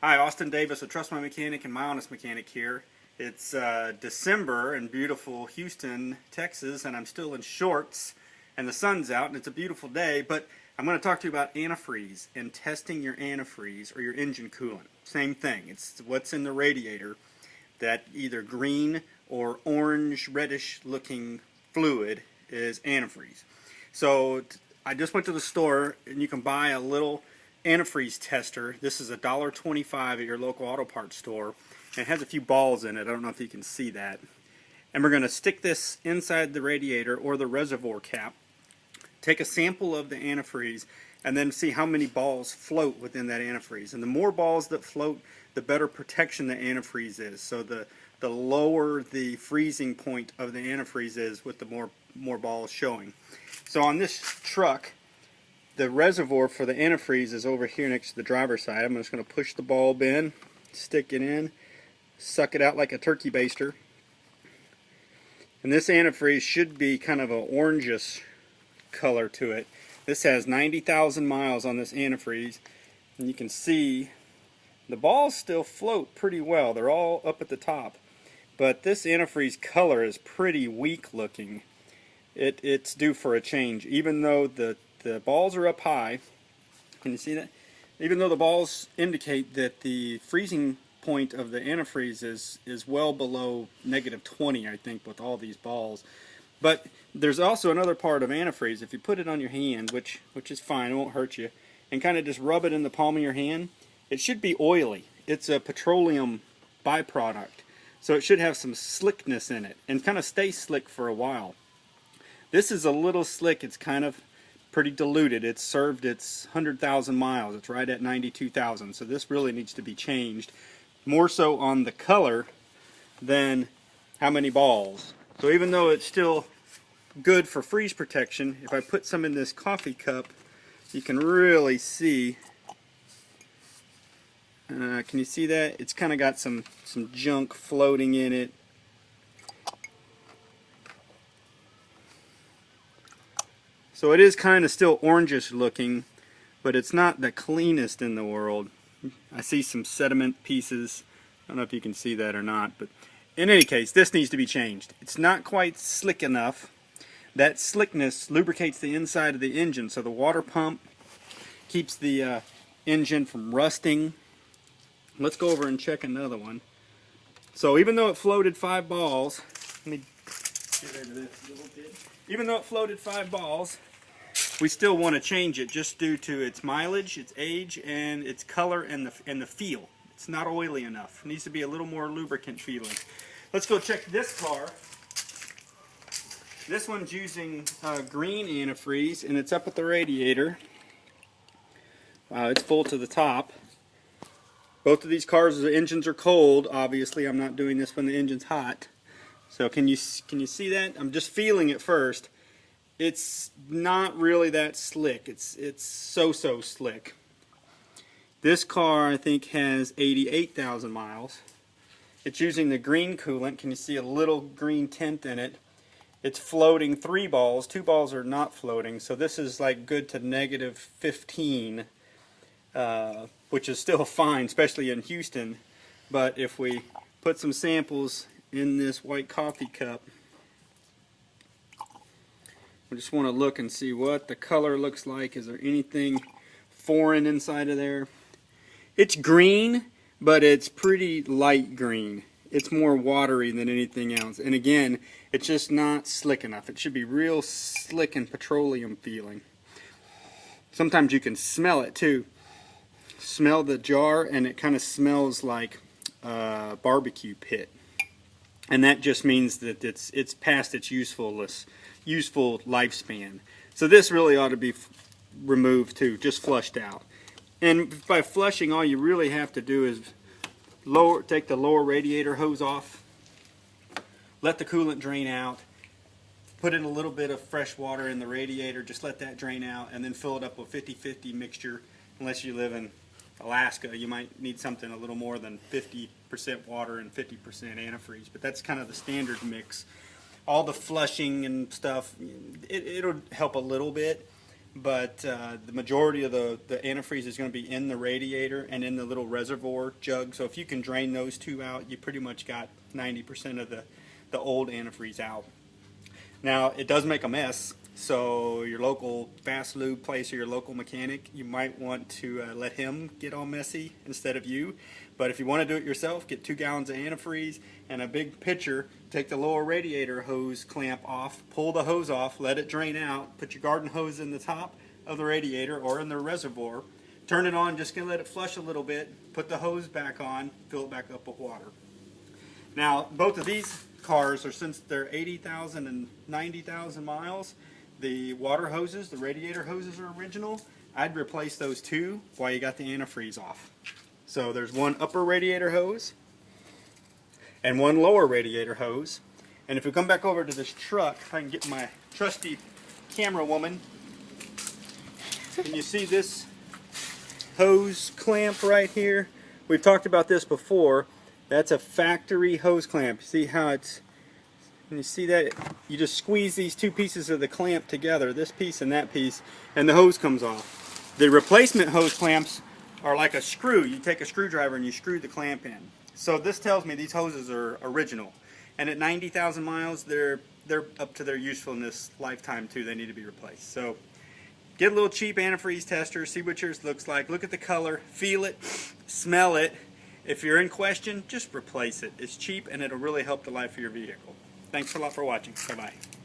Hi, Austin Davis of Trust My Mechanic and My Honest Mechanic here. It's December in beautiful Houston, Texas, and I'm still in shorts, and the sun's out, and it's a beautiful day, but I'm going to talk to you about antifreeze and testing your antifreeze or your engine coolant. Same thing. It's what's in the radiator, that either green or orange, reddish looking fluid is antifreeze. So I just went to the store, and you can buy a little antifreeze tester. This is $1.25 at your local auto parts store, and it has a few balls in it. I don't know if you can see that. And we're going to stick this inside the radiator or the reservoir cap, take a sample of the antifreeze, and then see how many balls float within that antifreeze. And the more balls that float, the better protection the antifreeze is. So the lower the freezing point of the antifreeze is with the more balls showing. So on this truck, the reservoir for the antifreeze is over here next to the driver's side. I'm just going to push the bulb in, stick it in, suck it out like a turkey baster. And this antifreeze should be kind of an orangish color to it. This has 90,000 miles on this antifreeze, and you can see the balls still float pretty well. They're all up at the top, but this antifreeze color is pretty weak looking. It's due for a change. Even though the balls are up high, can you see that? Even though the balls indicate that the freezing point of the antifreeze is well below -20, I think, with all these balls. But there's also another part of antifreeze. If you put it on your hand, which is fine, it won't hurt you, and kind of just rub it in the palm of your hand, it should be oily. It's a petroleum byproduct, so it should have some slickness in it and kind of stay slick for a while. This is a little slick. It's kind of pretty diluted. It's served its 100,000 miles. It's right at 92,000. So this really needs to be changed. More so on the color than how many balls. So even though it's still good for freeze protection, if I put some in this coffee cup, you can really see. Can you see that? It's kind of got some junk floating in it. So it is kind of still orangish looking, but it's not the cleanest in the world. I see some sediment pieces. I don't know if you can see that or not, but in any case, this needs to be changed. It's not quite slick enough. That slickness lubricates the inside of the engine, so the water pump keeps the engine from rusting. Let's go over and check another one. So even though it floated 5 balls, let me get rid of this a little bit. Even though it floated 5 balls, we still want to change it just due to its mileage, its age, and its color and the feel. It's not oily enough. It needs to be a little more lubricant feeling. Let's go check this car. This one's using green antifreeze, and it's up at the radiator. Wow, it's full to the top. Both of these cars, the engines are cold. Obviously, I'm not doing this when the engine's hot. So can you see that? I'm just feeling it first. It's not really that slick. It's so slick. This car, I think, has 88,000 miles. It's using the green coolant. Can you see a little green tint in it? It's floating 3 balls. 2 balls are not floating. So this is like good to -15, which is still fine, especially in Houston. But if we put some samples in this white coffee cup, I just want to look and see what the color looks like. Is there anything foreign inside of there? It's green, but it's pretty light green. It's more watery than anything else. And again, it's just not slick enough. It should be real slick and petroleum feeling. Sometimes you can smell it too. Smell the jar, and it kind of smells like a barbecue pit. And that just means that it's past its useful lifespan. So this really ought to be removed too, just flushed out. And by flushing, all you really have to do is take the lower radiator hose off, let the coolant drain out, put in a little bit of fresh water in the radiator, just let that drain out, and then fill it up with 50-50 mixture. Unless you live in Alaska, you might need something a little more than 50% water and 50% antifreeze, but that's kind of the standard mix. All the flushing and stuff, it'll help a little bit, but the majority of the antifreeze is going to be in the radiator and in the little reservoir jug. So if you can drain those two out, you pretty much got 90% of the old antifreeze out. Now, it does make a mess, so your local fast lube place or your local mechanic, you might want to let him get all messy instead of you. But if you want to do it yourself, get 2 gallons of antifreeze and a big pitcher. Take the lower radiator hose clamp off, pull the hose off, let it drain out, put your garden hose in the top of the radiator or in the reservoir, turn it on, just going to let it flush a little bit, put the hose back on, fill it back up with water. Now, both of these cars are, since they're 80,000 and 90,000 miles, the water hoses, the radiator hoses are original. I'd replace those two while you got the antifreeze off. So there's one upper radiator hose and one lower radiator hose. And if we come back over to this truck, if I can get my trusty camera woman, and you see this hose clamp right here? We've talked about this before. That's a factory hose clamp. See how it's, and you see that? You just squeeze these two pieces of the clamp together, this piece and that piece, and the hose comes off. The replacement hose clamps are like a screw. You take a screwdriver and you screw the clamp in. So this tells me these hoses are original. And at 90,000 miles, they're up to their usefulness lifetime too. They need to be replaced. So get a little cheap antifreeze tester, see what yours looks like, look at the color, feel it, smell it. If you're in question, just replace it. It's cheap and it'll really help the life of your vehicle. Thanks a lot for watching. Bye-bye.